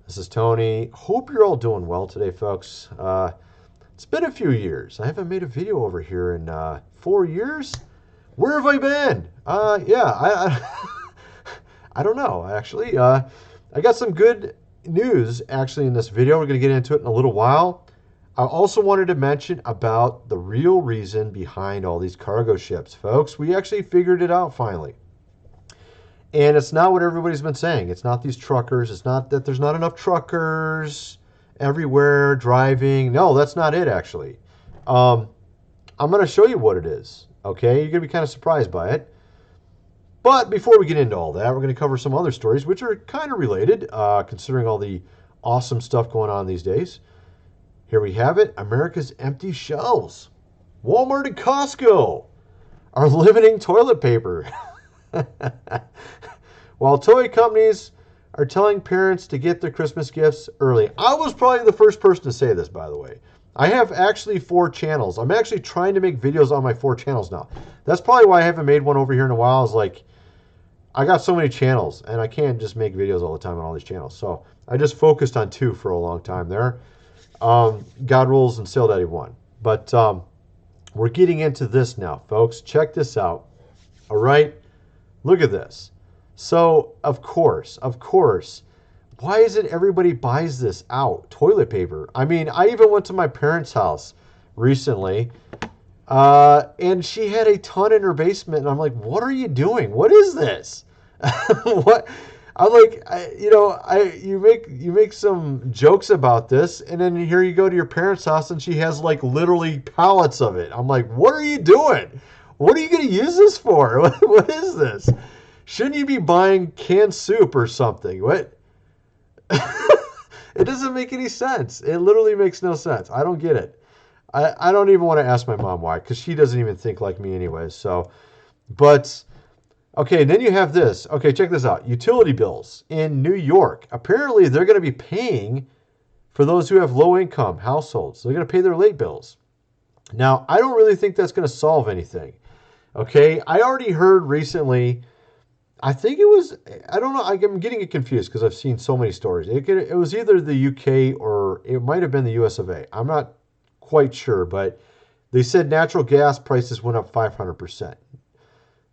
This is Tony. Hope you're all doing well today, folks. It's been a few years. I haven't made a video over here in 4 years. Where have I been? I don't know, actually. I got some good news, actually, in this video. We're going to get into it in a little while. I also wanted to mention about the real reason behind all these cargo ships, folks. We actually figured it out finally. And it's not what everybody's been saying. It's not these truckers. It's not that there's not enough truckers everywhere driving. No, that's not it, actually. I'm going to show you what it is, okay? You're going to be kind of surprised by it. But before we get into all that, we're going to cover some other stories, which are kind of related, considering all the awesome stuff going on these days. Here we have it. America's empty shelves. Walmart and Costco are limiting toilet paper. While toy companies are telling parents to get their Christmas gifts early. I was probably the first person to say this, by the way. I have actually 4 channels. I'm actually trying to make videos on my 4 channels now. That's probably why I haven't made one over here in a while. Is like, I got so many channels, and I can't just make videos all the time on all these channels. So I just focused on 2 for a long time there. God Rules and Sale Daddy 1. But we're getting into this now, folks. Check this out. All right? Look at this. So, of course, why is it everybody buys this out? Toilet paper. I mean, I even went to my parents' house recently, and she had a ton in her basement, and I'm like, what are you doing? What is this? What? I'm like, you make some jokes about this, and then here you go to your parents' house, and she has like literally pallets of it. I'm like, what are you doing? What are you going to use this for? What is this? Shouldn't you be buying canned soup or something? What? It doesn't make any sense. It literally makes no sense. I don't get it. I don't even want to ask my mom why, because she doesn't even think like me anyways. So, but, okay, and then you have this. Okay, check this out. Utility bills in New York. Apparently, they're going to be paying for those who have low-income households. They're going to pay their late bills. Now, I don't really think that's going to solve anything. Okay, I already heard recently, I think it was, I don't know, I'm getting it confused because I've seen so many stories. It was either the UK or it might have been the US of A. I'm not quite sure, but they said natural gas prices went up 500%.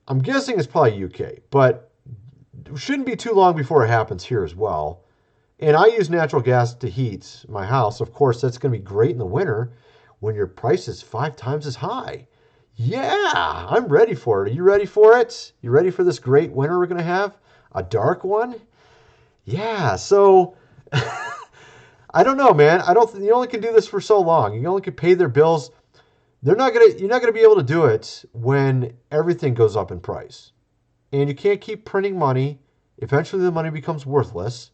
I'm guessing it's probably UK, but it shouldn't be too long before it happens here as well. And I use natural gas to heat my house. Of course, that's going to be great in the winter when your price is 5 times as high. Yeah, I'm ready for it. Are you ready for it? You ready for this great winter we're going to have? A dark one? Yeah, so I don't know, man. You only can do this for so long. You only can pay their bills. You're not going to be able to do it when everything goes up in price. And you can't keep printing money. Eventually the money becomes worthless.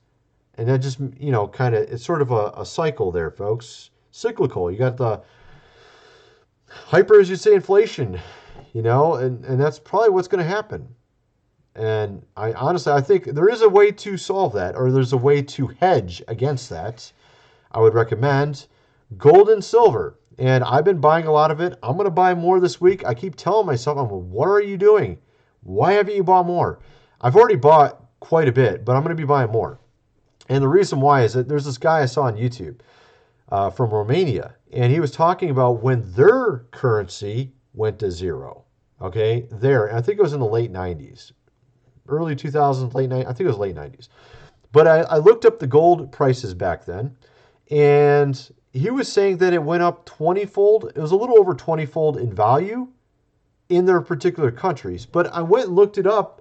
And that just, it's sort of a cycle there, folks. Cyclical. You got the hyper, as you say, inflation, and that's probably what's going to happen. And I think there is a way to solve that, or there's a way to hedge against that. I would recommend gold and silver. And I've been buying a lot of it. I'm going to buy more this week. I keep telling myself, what are you doing? Why haven't you bought more? I've already bought quite a bit, but I'm going to be buying more. And the reason why is that there's this guy I saw on YouTube from Romania. And he was talking about when their currency went to zero. Okay, there. I think it was in the late 90s. Early 2000s, late 90s. I think it was late 90s. But I looked up the gold prices back then. And he was saying that it went up 20-fold. It was a little over 20-fold in value in their particular countries. But I went and looked it up.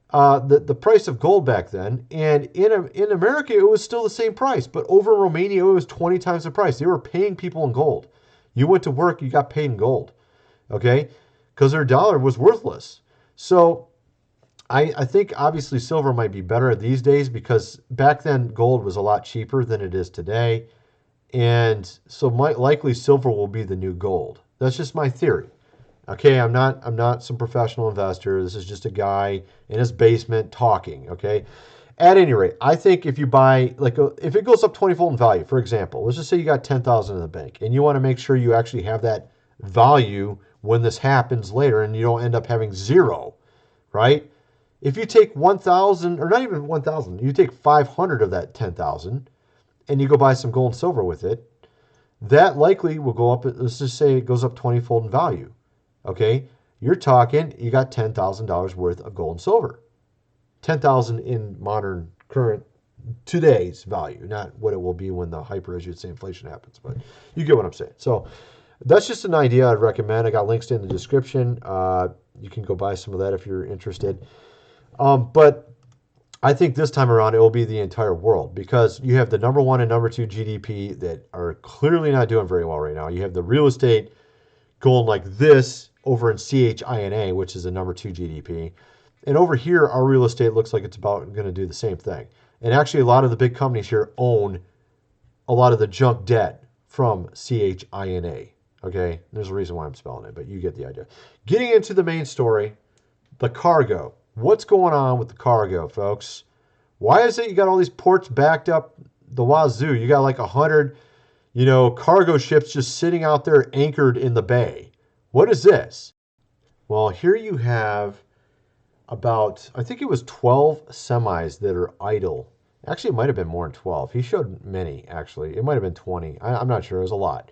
The price of gold back then, and in America it was still the same price, but over in Romania it was 20 times the price. They were paying people in gold. You went to work, you got paid in gold, okay, because their dollar was worthless. So I think obviously silver might be better these days, because back then gold was a lot cheaper than it is today, and so likely silver will be the new gold. That's just my theory. Okay, I'm not some professional investor. This is just a guy in his basement talking, okay? At any rate, I think if you buy, if it goes up 20-fold in value, for example, let's just say you got $10,000 in the bank, and you want to make sure you actually have that value when this happens later, and you don't end up having zero, right? If you take 1,000, or not even 1,000, you take 500 of that 10,000 and you go buy some gold and silver with it, that likely will go up. Let's just say it goes up 20-fold in value. Okay, you're talking you got $10,000 worth of gold and silver. 10,000 in modern current today's value, not what it will be when the hyper, as you'd say, inflation happens. But you get what I'm saying. So that's just an idea I'd recommend. I got links in the description. You can go buy some of that if you're interested. But I think this time around it will be the entire world, because you have the number one and number two GDP that are clearly not doing very well right now. You have the real estate going like this over in CHINA, which is the number two GDP. And over here, our real estate looks like it's about going to do the same thing. And actually, a lot of the big companies here own a lot of the junk debt from CHINA. Okay, there's a reason why I'm spelling it, but you get the idea. Getting into the main story, the cargo. What's going on with the cargo, folks? Why is it you got all these ports backed up the wazoo? You got like 100, cargo ships just sitting out there anchored in the bay. What is this? Well, here you have about, I think it was 12 semis that are idle. Actually, it might have been more than 12. He showed many, actually. It might have been 20. I'm not sure. It was a lot.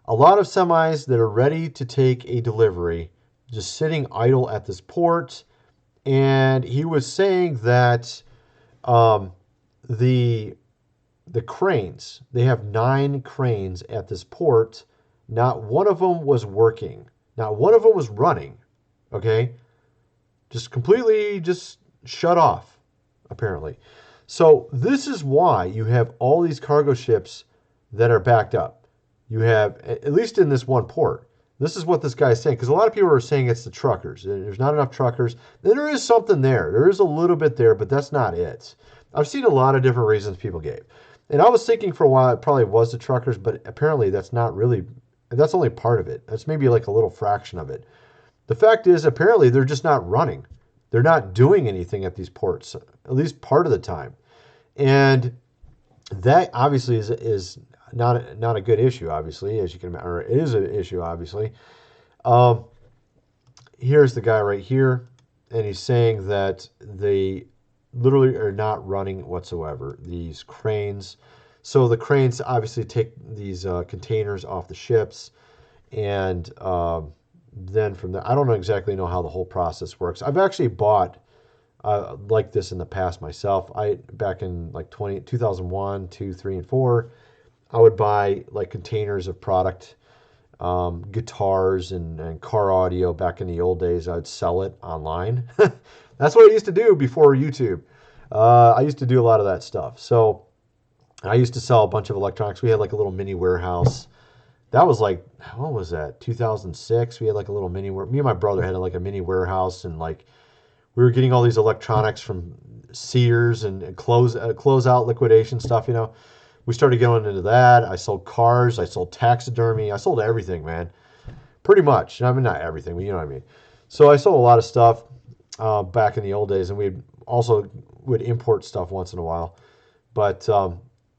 A lot of semis that are ready to take a delivery, just sitting idle at this port. And he was saying that the cranes, they have 9 cranes at this port. Not one of them was working. Not one of them was running. Okay? Just completely just shut off, apparently. So this is why you have all these cargo ships that are backed up. You have, at least in this one port, this is what this guy is saying, because a lot of people are saying it's the truckers. There's not enough truckers. There is something there. There is a little bit there, but that's not it. I've seen a lot of different reasons people gave. And I was thinking for a while it probably was the truckers, but apparently that's not really, that's only part of it. That's maybe like a little fraction of it. The fact is, apparently they're just not running. They're not doing anything at these ports, at least part of the time. And that obviously is not a good issue, obviously, as you can imagine, or it is an issue, obviously. Here's the guy right here, and he's saying that they literally are not running whatsoever, these cranes. So the cranes obviously take these containers off the ships, and then from there, I don't exactly know how the whole process works. I've actually bought like this in the past myself. Back in like 2001, 2, 3, and 4, I would buy like containers of product, guitars and car audio. Back in the old days, I'd sell it online. That's what I used to do before YouTube. I used to do a lot of that stuff. So I used to sell a bunch of electronics. We had like a little mini warehouse. That was like, what was that? 2006. We had like a little me and my brother had like a mini warehouse, and like we were getting all these electronics from Sears and closeout liquidation stuff. We started going into that. I sold cars. I sold taxidermy. I sold everything, man. Pretty much. I mean, not everything, but you know what I mean. So I sold a lot of stuff back in the old days, and we also would import stuff once in a while. But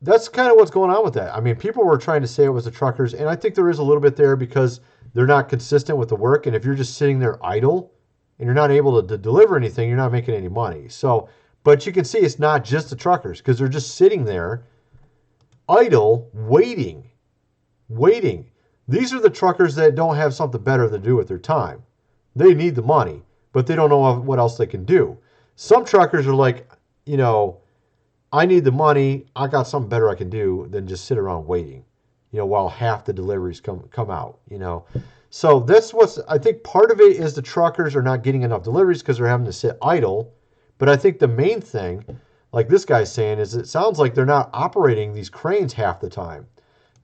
that's kind of what's going on with that. I mean, people were trying to say it was the truckers, and I think there is a little bit there because they're not consistent with the work. And if you're just sitting there idle and you're not able to deliver anything, you're not making any money. So, but you can see it's not just the truckers, because they're just sitting there idle, waiting. These are the truckers that don't have something better to do with their time. They need the money, but they don't know what else they can do. Some truckers are like, I need the money. I got something better I can do than just sit around waiting, while half the deliveries come out, So that's I think part of it is the truckers are not getting enough deliveries because they're having to sit idle. But I think the main thing, like this guy's saying, is it sounds like they're not operating these cranes half the time.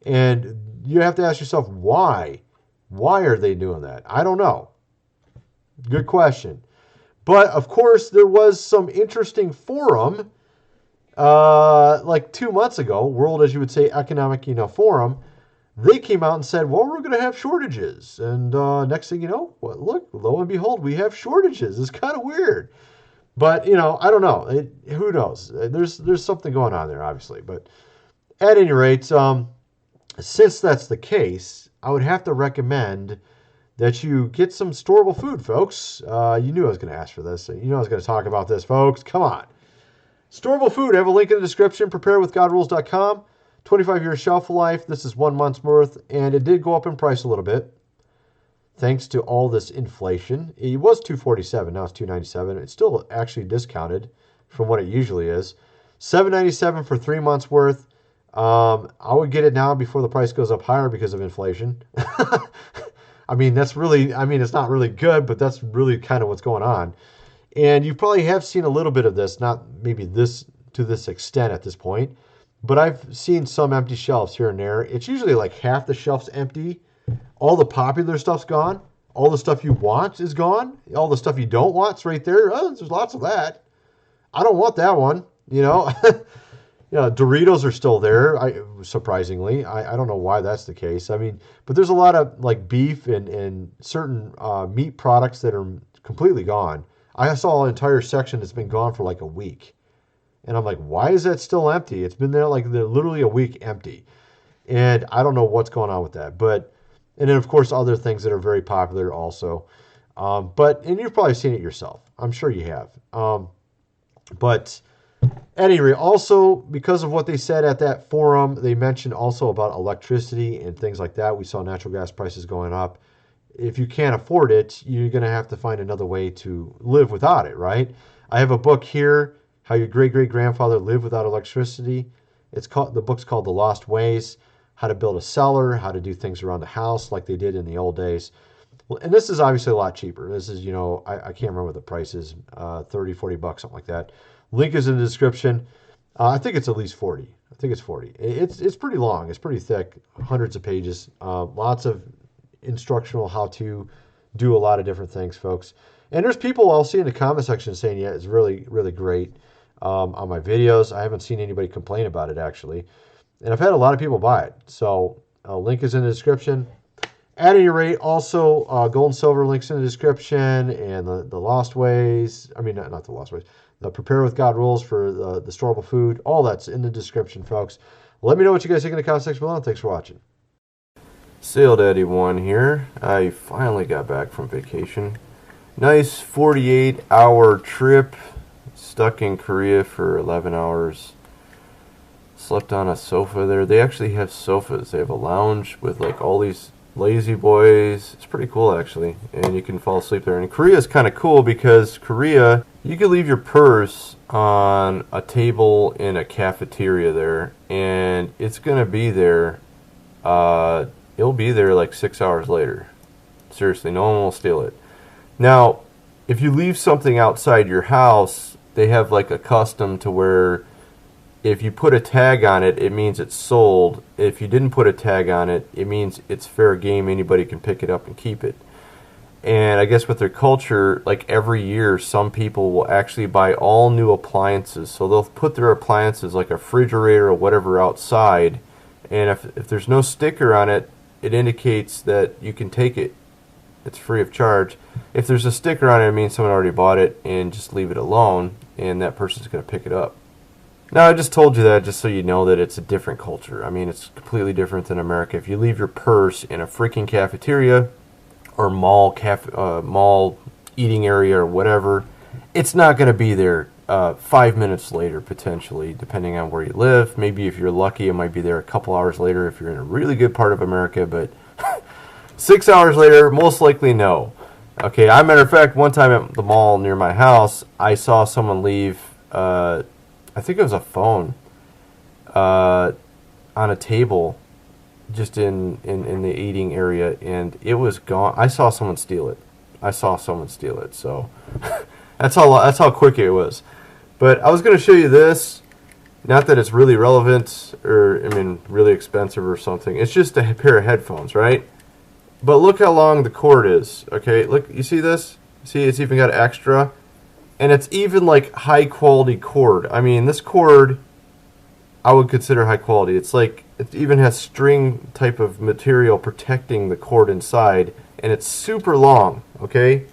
And you have to ask yourself, why? Why are they doing that? I don't know. Good question. But of course, there was some interesting forum, like 2 months ago, World, as you would say, Economic, Forum. They came out and said, well, we're going to have shortages. And next thing you know, look, lo and behold, we have shortages. It's kind of weird. But, I don't know. Who knows? There's something going on there, obviously. But at any rate, since that's the case, I would have to recommend that you get some storable food, folks. You knew I was going to ask for this. You knew I was going to talk about this, folks. Come on. Storable food. I have a link in the description. Preparewithgodrules.com. 25-year shelf life. This is 1 month's worth, and it did go up in price a little bit thanks to all this inflation. It was $247. Now it's $297. It's still actually discounted from what it usually is. $7.97 for 3 months worth. I would get it now before the price goes up higher because of inflation. I mean, it's not really good, but that's really kind of what's going on. And you probably have seen a little bit of this, not maybe this to this extent at this point, but I've seen some empty shelves here and there. It's usually like half the shelf's empty. All the popular stuff's gone. All the stuff you want is gone. All the stuff you don't want's right there. Oh, there's lots of that. I don't want that one, you know. Doritos are still there, surprisingly. I don't know why that's the case. I mean, but there's a lot of like beef and certain meat products that are completely gone. I saw an entire section that's been gone for like a week. And I'm like, why is that still empty? It's been there like literally a week empty. And I don't know what's going on with that. And then, of course, other things that are very popular also. And you've probably seen it yourself. I'm sure you have. But anyway, also, because of what they said at that forum, they mentioned also about electricity and things like that. We saw natural gas prices going up. If you can't afford it, you're going to have to find another way to live without it, right? I have a book here, How Your Great-Great-Grandfather Lived Without Electricity. The book's called The Lost Ways, how to build a cellar, how to do things around the house like they did in the old days. And this is obviously a lot cheaper. This is, I can't remember what the price is, 30, 40 bucks, something like that. Link is in the description. I think it's at least 40. I think it's 40. It's pretty long. It's pretty thick, hundreds of pages, lots of instructional how to do a lot of different things, folks. And there's people I'll see in the comment section saying, yeah, it's really, really great on my videos. I haven't seen anybody complain about it, actually. And I've had a lot of people buy it. So link is in the description. At any rate, also, gold and silver links in the description, and the Lost Ways. I mean, not the Lost Ways. The Prepare with God rules for the storable food. All that's in the description, folks. Let me know what you guys think in the comment section below, and thanks for watching. Sail Daddy 1 here. I finally got back from vacation. Nice 48-hour trip. Stuck in Korea for 11 hours. Slept on a sofa there. They actually have sofas. They have a lounge with like all these lazy boys. It's pretty cool, actually. And you can fall asleep there. And Korea is kind of cool because Korea, you can leave your purse on a table in a cafeteria there, and it's going to be there. It'll be there like 6 hours later. Seriously, no one will steal it. Now, if you leave something outside your house, they have like a custom to where if you put a tag on it, it means it's sold. If you didn't put a tag on it, it means it's fair game. Anybody can pick it up and keep it. And I guess with their culture, like every year, some people will actually buy all new appliances. So they'll put their appliances like a refrigerator or whatever outside. And if there's no sticker on it, it indicates that you can take it. It's free of charge. If there's a sticker on it, it means someone already bought it, and just leave it alone, and that person's going to pick it up. Now, I just told you that just so you know that it's a different culture. I mean, it's completely different than America. If you leave your purse in a freaking cafeteria or mall eating area or whatever, it's not going to be there 5 minutes later, potentially, depending on where you live. Maybe if you're lucky, it might be there a couple hours later if you're in a really good part of America, but 6 hours later, most likely no. Okay, as a matter of fact, one time at the mall near my house, I saw someone leave, I think it was a phone, on a table just in the eating area, and it was gone. I saw someone steal it. So that's how quick it was. But I was going to show you this. Not that it's really relevant or, I mean, really expensive or something. It's just a pair of headphones, right? But look how long the cord is. Okay, look, you see this? See, it's even got extra. And it's even like high quality cord. I mean, this cord I would consider high quality. It's like, it even has string type of material protecting the cord inside. And it's super long, okay?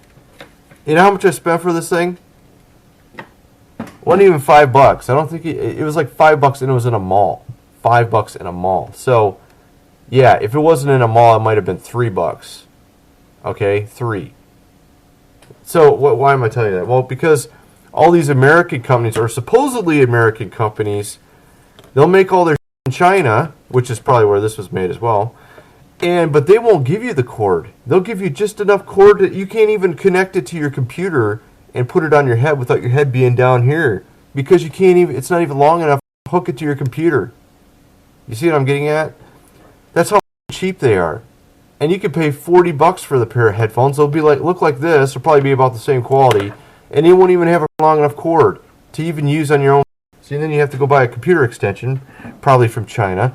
You know how much I spent for this thing? Wasn't even $5. I don't think it was like $5, and it was in a mall. $5 in a mall. So, yeah, if it wasn't in a mall, it might have been $3. Okay, 3. So why am I telling you that? Well, because all these American companies, or supposedly American companies, they'll make all their in China, which is probably where this was made as well. But they won't give you the cord. They'll give you just enough cord that you can't even connect it to your computer and put it on your head without your head being down here, because you can't even. It's not even long enough to hook it to your computer. You see what I'm getting at? That's how cheap they are. And you could pay $40 for the pair of headphones. They'll be look like this. They'll probably be about the same quality, and you won't even have a long enough cord to even use on your own. See, then you have to go buy a computer extension, probably from China,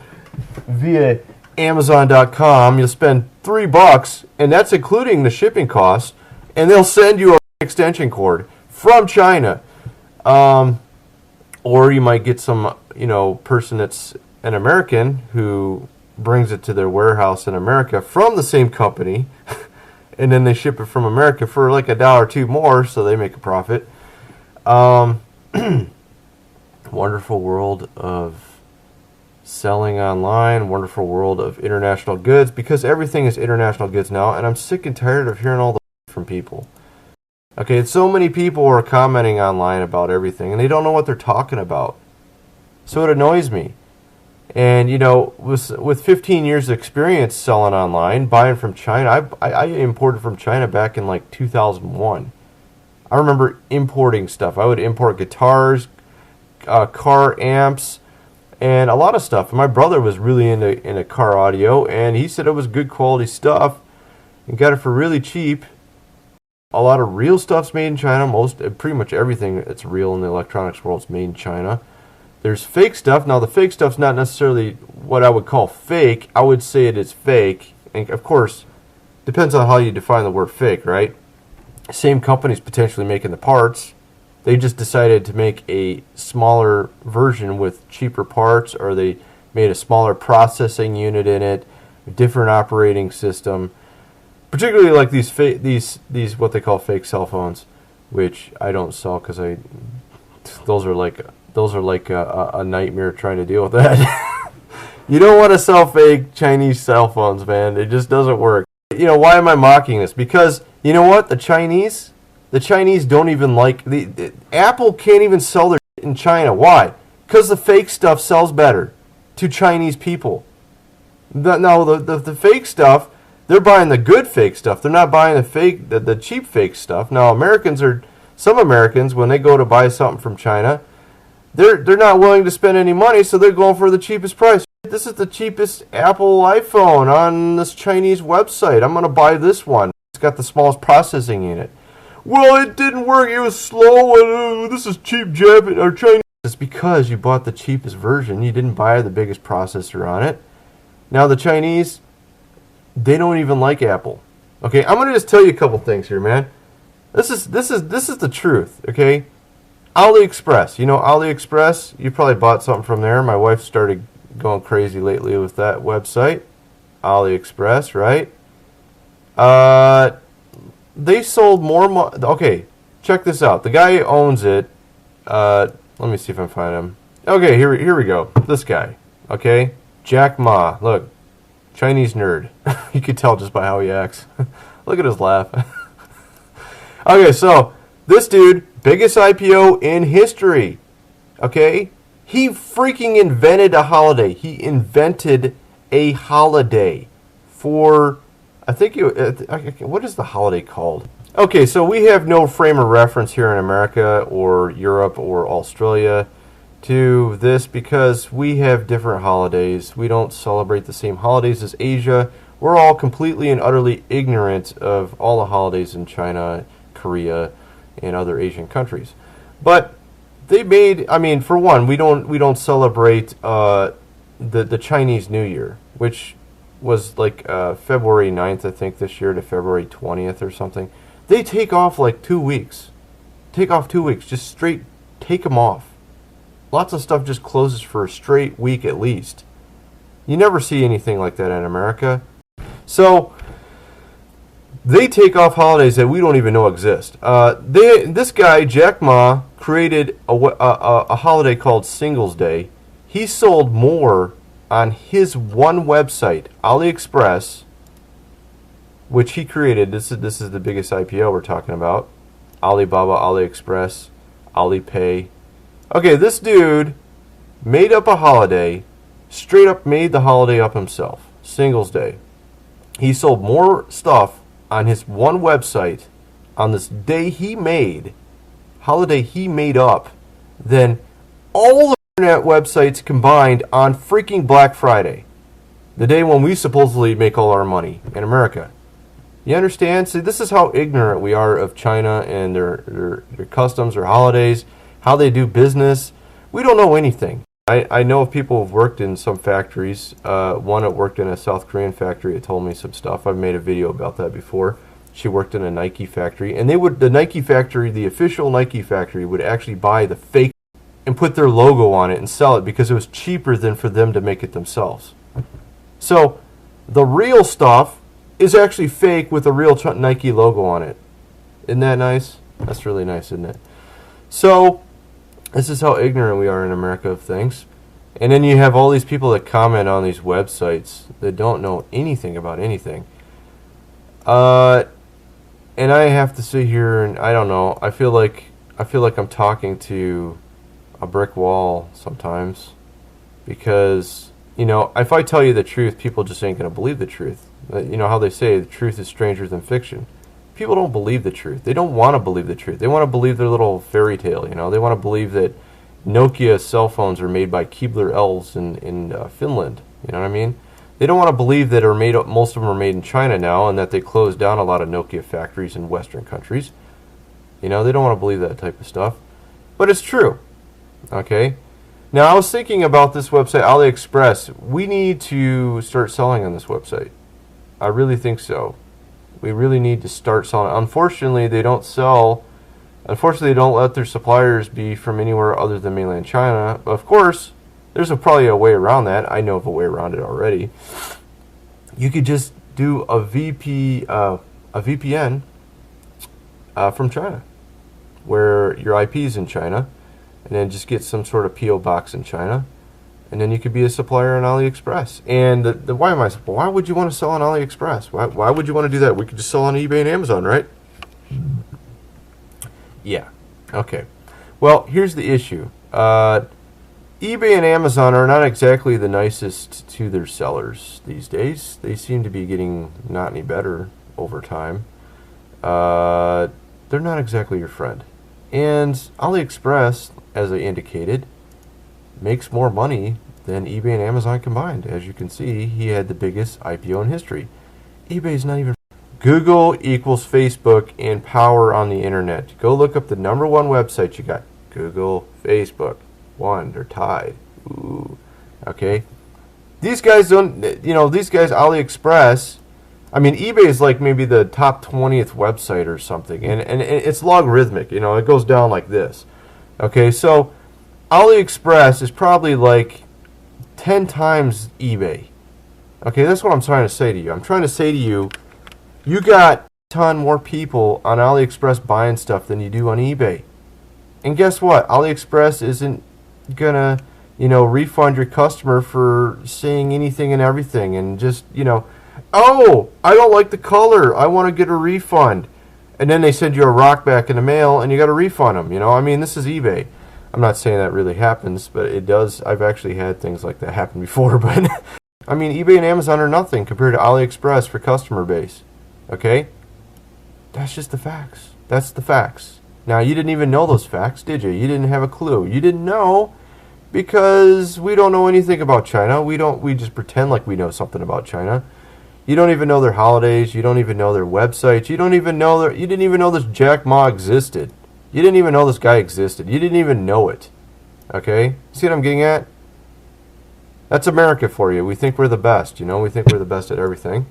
via Amazon.com. You'll spend $3, and that's including the shipping costs, and they'll send you an extension cord from China. Or you might get some, person that's an American who brings it to their warehouse in America from the same company, and then they ship it from America for like $1 or $2 more, so they make a profit. Wonderful world of selling online, wonderful world of international goods, because everything is international goods now, and I'm sick and tired of hearing all the from people. Okay, so many people are commenting online about everything, and they don't know what they're talking about. So it annoys me. And, with 15 years of experience selling online, buying from China, I imported from China back in like 2001. I remember importing stuff. I would import guitars, car amps, and a lot of stuff. My brother was really into car audio, and he said it was good quality stuff and got it for really cheap. A lot of real stuff's made in China. Pretty much everything that's real in the electronics world is made in China. There's fake stuff. Now, the fake stuff's not necessarily what I would call fake. I would say it is fake. And, of course, depends on how you define the word fake, right? Same company's potentially making the parts. They just decided to make a smaller version with cheaper parts, or they made a smaller processing unit in it, a different operating system. Particularly like these what they call fake cell phones, which I don't sell because those are like a nightmare trying to deal with that. You don't want to sell fake Chinese cell phones, man. It just doesn't work. Why am I mocking this? Because you know what? The Chinese don't even like Apple can't even sell their shit in China. Why? Because the fake stuff sells better to Chinese people. The fake stuff, they're buying the good fake stuff. They're not buying the cheap fake stuff. Now, some Americans, when they go to buy something from China, they're not willing to spend any money, so they're going for the cheapest price. This is the cheapest Apple iPhone on this Chinese website. I'm going to buy this one. It's got the smallest processing unit. Well, it didn't work. It was slow. This is cheap Japanese or Chinese. It's because you bought the cheapest version. You didn't buy the biggest processor on it. Now the Chinese, they don't even like Apple. Okay, I'm going to just tell you a couple things here, man. This is the truth. Okay, AliExpress. AliExpress. You probably bought something from there. My wife started going crazy lately with that website, AliExpress, right? They sold more. Okay, check this out. The guy who owns it. Let me see if I can find him. Okay, here we go. This guy. Okay, Jack Ma. Look, Chinese nerd. You could tell just by how he acts. Look at his laugh. Okay, so this dude, biggest IPO in history. Okay, he freaking invented a holiday. He invented a holiday for. What is the holiday called? Okay, so we have no frame of reference here in America or Europe or Australia to this because we have different holidays. We don't celebrate the same holidays as Asia. We're all completely and utterly ignorant of all the holidays in China, Korea, and other Asian countries. But they made, for one, we don't celebrate the Chinese New Year, which was like February 9th, I think, this year to February 20th or something. They take off like 2 weeks. Take off 2 weeks. Just straight take them off. Lots of stuff just closes for a straight week at least. You never see anything like that in America. So they take off holidays that we don't even know exist. This guy, Jack Ma, created a holiday called Singles Day. He sold more on his one website, AliExpress, which he created. This is the biggest IPO we're talking about. Alibaba, AliExpress, Alipay. Okay, this dude made up a holiday, straight up made the holiday up himself. Singles Day. He sold more stuff on his one website on this day he made, holiday he made up, than all the internet websites combined on freaking Black Friday, the day when we supposedly make all our money in America. You understand? See, this is how ignorant we are of China and their customs, their holidays, how they do business. We don't know anything. I know of people who've worked in some factories. One that worked in a South Korean factory that told me some stuff. I've made a video about that before. She worked in a Nike factory, and the Nike factory, the official Nike factory, would actually buy the fake and put their logo on it and sell it because it was cheaper than for them to make it themselves. So the real stuff is actually fake with a real Nike logo on it. Isn't that nice? That's really nice, isn't it? So this is how ignorant we are in America of things. And then you have all these people that comment on these websites that don't know anything about anything. And I have to sit here and I don't know. I feel like I'm talking to a brick wall sometimes, because if I tell you the truth, people just ain't gonna believe the truth. You know how they say the truth is stranger than fiction. People don't believe the truth. They don't want to believe the truth. They want to believe their little fairy tale. They want to believe that Nokia cell phones are made by Keebler elves in Finland. You know what I mean? They don't want to believe that most of them are made in China now, and that they closed down a lot of Nokia factories in Western countries. They don't want to believe that type of stuff. But it's true. Okay? Now, I was thinking about this website, AliExpress. We need to start selling on this website. I really think so. We really need to start selling. Unfortunately, they don't sell. Unfortunately, they don't let their suppliers be from anywhere other than mainland China. Of course, there's probably a way around that. I know of a way around it already. You could just do a VPN from China, where your IP is in China, and then just get some sort of PO box in China, and then you could be a supplier on AliExpress. And why would you want to sell on AliExpress? Why would you want to do that? We could just sell on eBay and Amazon, right? Yeah. Okay. Well, here's the issue. eBay and Amazon are not exactly the nicest to their sellers these days. They seem to be getting not any better over time. They're not exactly your friend. And AliExpress, as I indicated, makes more money than eBay and Amazon combined. As you can see, he had the biggest IPO in history. eBay's not even... Google equals Facebook and power on the internet. Go look up the #1 website you got. Google, Facebook. They're tied. Ooh. Okay. These guys don't, these guys, AliExpress, I mean, eBay is like maybe the top 20th website or something. And it's logarithmic. It goes down like this. Okay, so AliExpress is probably like 10 times eBay. Okay, that's what I'm trying to say to you. I'm trying to say to you, you got a ton more people on AliExpress buying stuff than you do on eBay. And guess what? AliExpress isn't gonna, refund your customer for saying anything and everything and just, oh, I don't like the color, I want to get a refund. And then they send you a rock back in the mail and you got to refund them, I mean, this is eBay. I'm not saying that really happens, but it does. I've actually had things like that happen before, but I mean, eBay and Amazon are nothing compared to AliExpress for customer base. Okay? That's just the facts. That's the facts. Now, you didn't even know those facts, did you? You didn't have a clue. You didn't know because we don't know anything about China. We just pretend like we know something about China. You don't even know their holidays. You don't even know their websites. You didn't even know this Jack Ma existed. You didn't even know this guy existed. You didn't even know it. Okay? See what I'm getting at? That's America for you. We think we're the best, We think we're the best at everything.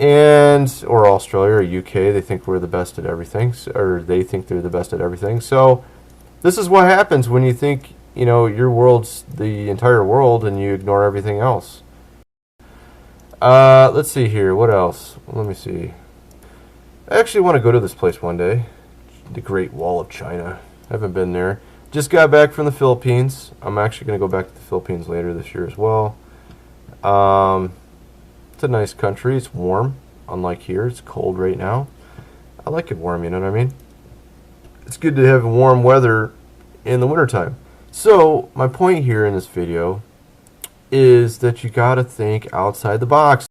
Or Australia or UK, they think we're the best at everything, or they think they're the best at everything. So this is what happens when you think, your world's the entire world and you ignore everything else. Let's see here. What else? Let me see. I actually want to go to this place one day. The Great Wall of China. I haven't been there. Just got back from the Philippines. I'm actually going to go back to the Philippines later this year as well. It's a nice country. It's warm. unlike here, it's cold right now. I like it warm, you know what I mean? It's good to have warm weather in the wintertime. So my point here in this video is that you got to think outside the box.